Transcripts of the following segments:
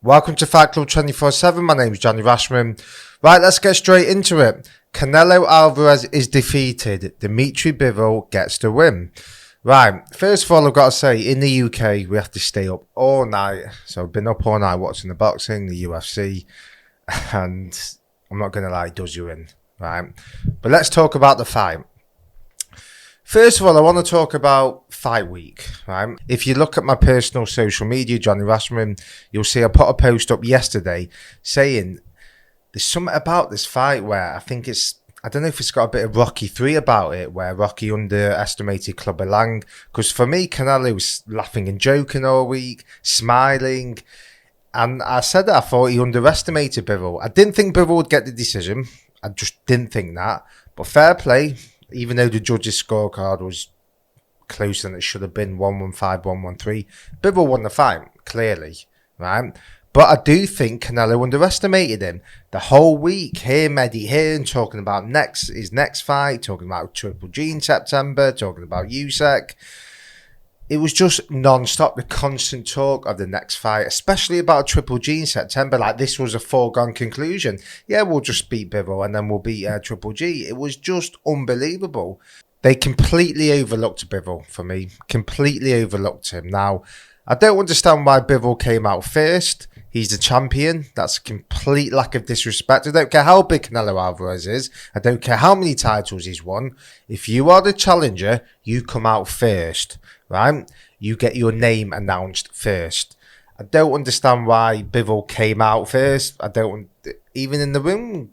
Welcome to Fight Club 24/7. My name's Johnny Rashman. Right, let's get straight into it. Canelo Alvarez is defeated. Dmitry Bivol gets the win. Right, first of all, I've got to say, in the UK, we have to stay up all night. So I've been up all night watching the boxing, the UFC, and I'm not going to lie, it does you in. Right, but let's talk about the fight. First of all, I want to talk about fight week, right? If you look at my personal social media, Johnny Rashman, you'll see I put a post up yesterday saying there's something about this fight where I think I don't know if it's got a bit of Rocky 3 about it, where Rocky underestimated Clubber Lang. Because for me, Canelo was laughing and joking all week, smiling. And I said that I thought he underestimated Bivol. I didn't think Bivol would get the decision. I just didn't think that. But fair play. Even though the judges' scorecard was closer than it should have been, 115, 113, Bivol won the fight, clearly, right? But I do think Canelo underestimated him. The whole week, him, Eddie Hearn, talking about his next fight, talking about Triple G in September, talking about Usyk. It was just non-stop, the constant talk of the next fight, especially about Triple G in September. Like, this was a foregone conclusion. Yeah, we'll just beat Bivol and then we'll beat Triple G. It was just unbelievable. They completely overlooked Bivol for me. Completely overlooked him. Now, I don't understand why Bivol came out first. He's the champion. That's a complete lack of disrespect. I don't care how big Canelo Alvarez is. I don't care how many titles he's won. If you are the challenger, you come out first, right? You get your name announced first. I don't understand why Bivol came out first. Even in the ring,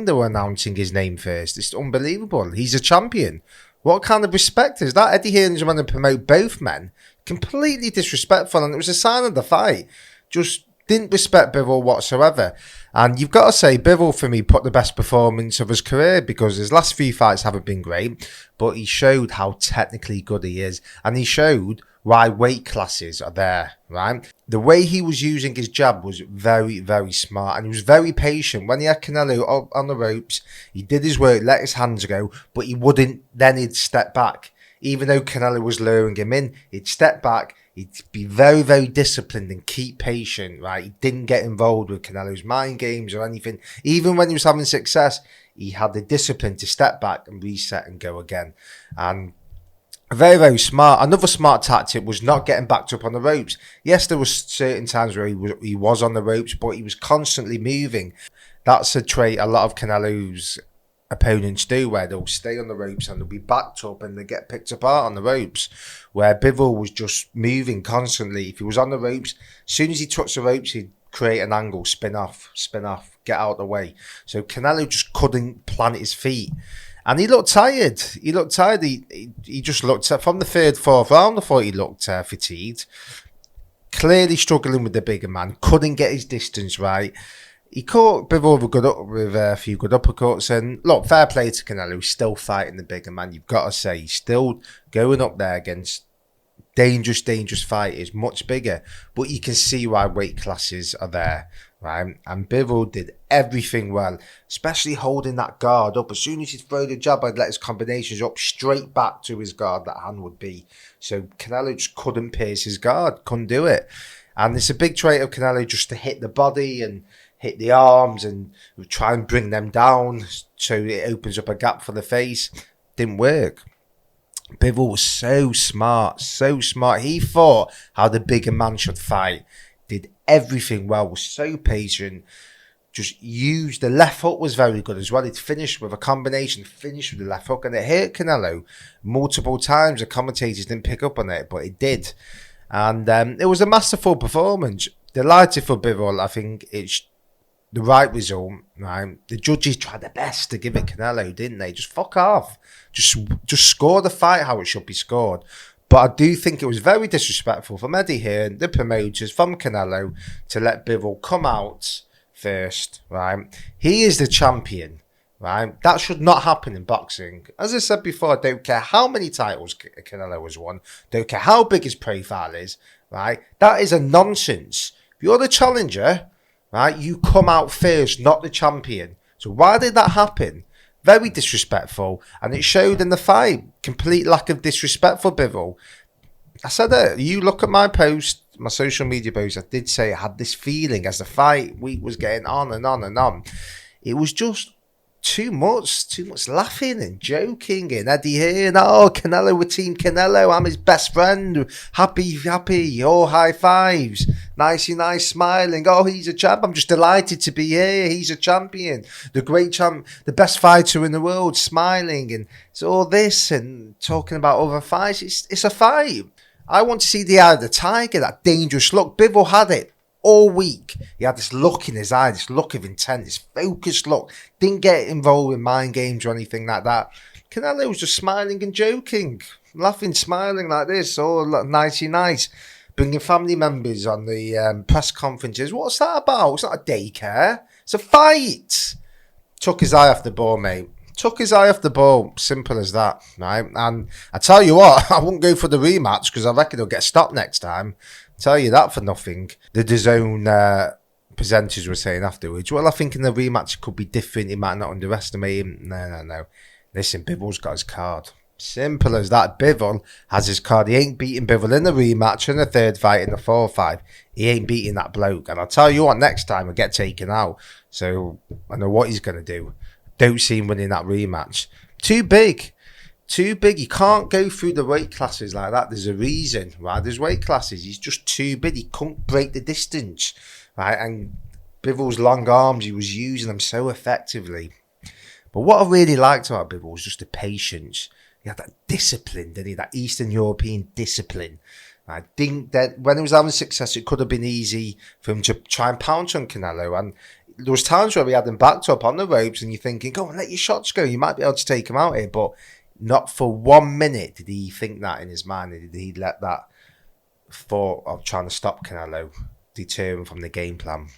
they were announcing his name first. It's unbelievable. He's a champion. What kind of respect is that? Eddie Hearn's want to promote both men. Completely disrespectful, and it was a sign of the fight. Just didn't respect Bivol whatsoever. And you've got to say, Bivol, for me, put the best performance of his career, because his last few fights haven't been great, but he showed how technically good he is, and he showed why weight classes are there, right? The way he was using his jab was very, very smart, and he was very patient. When he had Canelo on the ropes, he did his work, let his hands go, but he wouldn't, then he'd step back. Even though Canelo was luring him in, he'd step back, he'd be very, very disciplined and keep patient, right? He didn't get involved with Canelo's mind games or anything. Even when he was having success, he had the discipline to step back and reset and go again. And very, very smart. Another smart tactic was not getting backed up on the ropes. Yes, there was certain times where he was on the ropes, but he was constantly moving. That's a trait a lot of Canelo's opponents do, where they'll stay on the ropes and they'll be backed up and they get picked apart on the ropes, where Bivol was just moving constantly. If he was on the ropes, as soon as he touched the ropes, he'd create an angle, spin off, get out of the way. So Canelo just couldn't plant his feet. And he looked tired. He just looked, from the third, fourth round, I thought he looked fatigued. Clearly struggling with the bigger man. Couldn't get his distance right. He caught Bivol with a few good uppercuts. And look, fair play to Canelo. He's still fighting the bigger man. You've got to say, he's still going up there against dangerous fighters, much bigger. But you can see why weight classes are there, right? And Bivol did everything well, especially holding that guard up. As soon as he'd throw the jab, I'd let his combinations up straight back to his guard, that hand would be. So Canelo just couldn't pierce his guard, couldn't do it. And it's a big trait of Canelo just to hit the body and hit the arms and try and bring them down so it opens up a gap for the face. Didn't work. Bivol was so smart. He thought how the bigger man should fight. Did everything well, was so patient. Just used the left hook, was very good as well. It finished with a combination, finished with the left hook, and it hurt Canelo multiple times. The commentators didn't pick up on it, but it did. And it was a masterful performance. Delighted for Bivol. I think it's the right result, right? The judges tried their best to give it Canelo, didn't they? Just fuck off. Just score the fight how it should be scored. But I do think it was very disrespectful from Eddie Hearn, the promoters, from Canelo, to let Bivol come out first, right? He is the champion, right? That should not happen in boxing. As I said before, I don't care how many titles Canelo has won. Don't care how big his profile is, right? That is a nonsense. If you're the challenger, right, you come out first, not the champion. So why did that happen? Very disrespectful, and it showed in the fight. Complete lack of disrespect for Bivol. I said it. You look at my post my social media post, I did say I had this feeling as the fight week was getting on and on and on. It was just too much laughing and joking and Eddie here. Oh, Canelo with Team Canelo. I'm his best friend. Happy. All high fives. Nicey nice, smiling. Oh, he's a champ. I'm just delighted to be here. He's a champion. The great champ, the best fighter in the world, smiling. And it's all this and talking about other fights. It's a fight. I want to see the eye of the tiger, that dangerous look. Bivol had it all week. He had this look in his eye, this look of intent, this focused look. Didn't get involved in mind games or anything like that. Canelo was just smiling and joking, laughing, smiling like this, all nicey nice. Bringing family members on the press conferences. What's that about? It's not a daycare. It's a fight. Took his eye off the ball, mate. Took his eye off the ball. Simple as that, right? And I tell you what, I won't go for the rematch because I reckon he'll get stopped next time. Tell you that for nothing. The DAZN presenters were saying afterwards, well, I think in the rematch could be different. He might not underestimate him. No. Listen, Bivol's got his card. Simple as that. Bivol has his card. He ain't beating Bivol in the rematch, in the third fight, in the 4-5. He ain't beating that bloke. And I'll tell you what, next time he'll get taken out. So I know what he's going to do. Don't see him winning that rematch. Too big. You can't go through the weight classes like that. There's a reason, right? There's weight classes. He's just too big. He couldn't break the distance, right? And Bivol's long arms, he was using them so effectively. But what I really liked about Bivol was just the patience. He had that discipline, didn't he? That Eastern European discipline. I think that when he was having success, it could have been easy for him to try and pounce on Canelo. And there was times where he had him backed up on the ropes and you're thinking, go on, let your shots go. You might be able to take him out here. But not for 1 minute did he think that in his mind. Did he let that thought of trying to stop Canelo deter him from the game plan?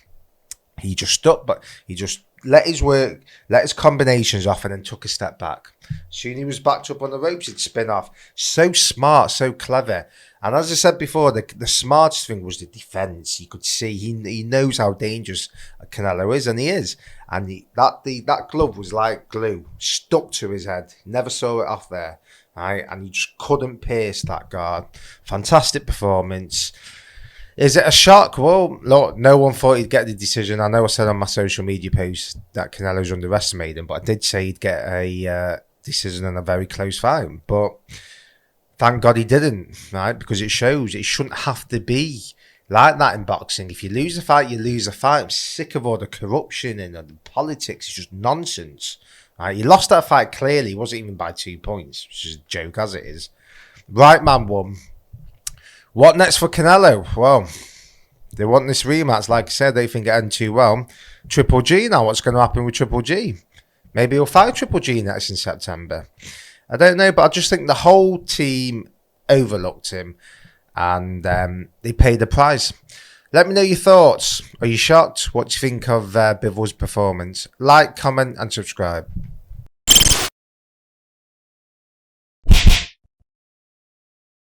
He just stuck, but he just let his work, let his combinations off and then took a step back. Soon he was backed up on the ropes, he'd spin off. So smart, so clever. And as I said before, the smartest thing was the defence. You could see he knows how dangerous Canelo is, and he is. And that glove was like glue, stuck to his head. Never saw it off there, right? And he just couldn't pierce that guard. Fantastic performance. Is it a shock? Well, look, no one thought he'd get the decision. I know I said on my social media post that Canelo's underestimated him, but I did say he'd get a decision in a very close fight. But thank God he didn't, right? Because it shows it shouldn't have to be like that in boxing. If you lose a fight, you lose a fight. I'm sick of all the corruption and the politics. It's just nonsense, right? He lost that fight clearly. It wasn't even by 2 points, which is a joke as it is. Right man won. What next for Canelo? Well, they want this rematch. Like I said, they think it ended too well. Triple G now. What's going to happen with Triple G? Maybe he'll fight Triple G next in September. I don't know, but I just think the whole team overlooked him and they paid the price. Let me know your thoughts. Are you shocked? What do you think of Bivol's performance? Like, comment and subscribe.